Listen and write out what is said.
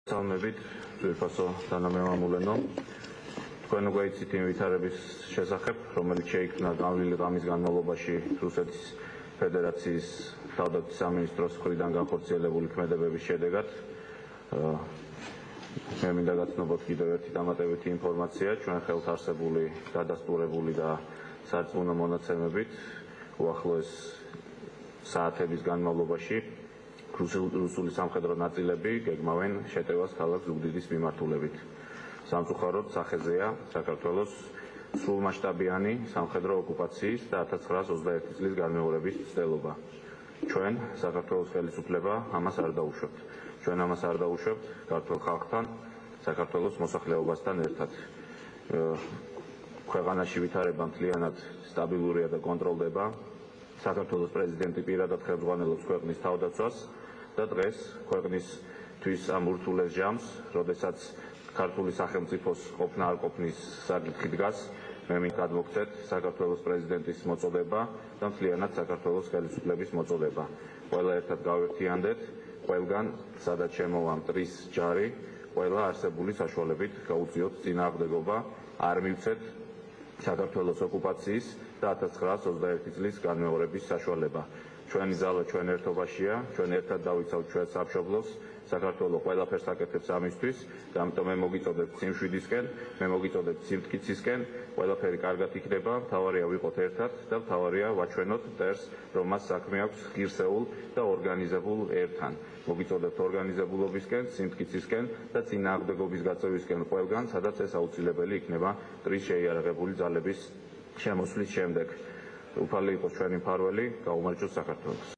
Salmebit, ძვირფასო თანამემამულენო, თქვენ უკვე იცით იმ ვითარების შესახებ, რომელიც შეიქმნა განვლილი ღამის განმავლობაში რუსეთის ფედერაციის თავდაცვის სამინისტროს მხრიდან განხორციელებული ქმედებების შედეგად. მე მინდა გაცნობოთ კიდევ ერთი დამატებითი ინფორმაცია, ჩვენ ხელთ არსებული დადასტურებული და სარწმუნო მონაცემებით უახლოეს საათების განმავლობაში რუსული სამხედრო ნაწილები გეგმავენ შეტევას ქალაქ ზუგდიდის მიმართულებით. სამწუხაროდ სახეზეა საქართველოს სრულმასშტაბიანი სამხედრო ოკუპაციის და 1921 წლის განმეორების მცდელობა. ჩვენ საქართველოს ხელისუფლება ამას არ დაუშვებთ. ჩვენ ამას არ დაუშვებთ ქართულ ხალხთან, საქართველოს მოსახლეობასთან ერთად. ქვეყანაში ვითარება მთლიანად სტაბილურია და კონტროლდება. საქართველოს პრეზიდენტი პირადად ხელმძღვანელობს ქვეყნის თავდაცვას და დღეს ქვეყნისთვის ამ ურთულეს ჟამს, როდესაც ქართული სახელმწიფოს ყოფნა არ ყოფნის საკითხი დგას, მე გადმოგცეთ საქართველოს პრეზიდენტის მოწოდება და მთლიანად საქართველოს ხელისუფლების მოწოდება. ყველა ერთად გავერთიანდეთ, ყველგან სადაც შემოვა მტრის ჯარი, ყველა არსებული საშუალებით გაუწიოთ წინააღმდეგობა, არ მივცეთ საქართველოს ოკუპაციის და 1921 წლის განმეორების საშუალება. ჩვენი ძალა ჩვენ ერთობაშია, ჩვენ ერთად დავიცავთ ჩვენ სამშობლოს, საქართველო ყველაფერს აკეთებს ამისთვის, ამიტომ მე მოგიწოდებთ სიმშვიდისკენ, მე მოგიწოდებთ სიმტკიცისკენ, ყველაფერი კარგად იქნება, მთავარია ვიყოთ ერთად და მთავარია ვაჩვენოთ მტერს, რომ მას საქმე აქვს ღირსეულ და ორგანიზებულ ერთან. მოგიწოდებთ ორგანიზებულობისკენ, სიმტკიცისკენ და წინააღმდეგობის გაწევისკენ ყველგან, სადაც ეს აუცილებელი იქნება მტრის შეიარაღებული ძალების შემოსვლის შემდეგ. უფალი იყოს ჩვენი მფარველი, გაუმარჯოს საქართველოს.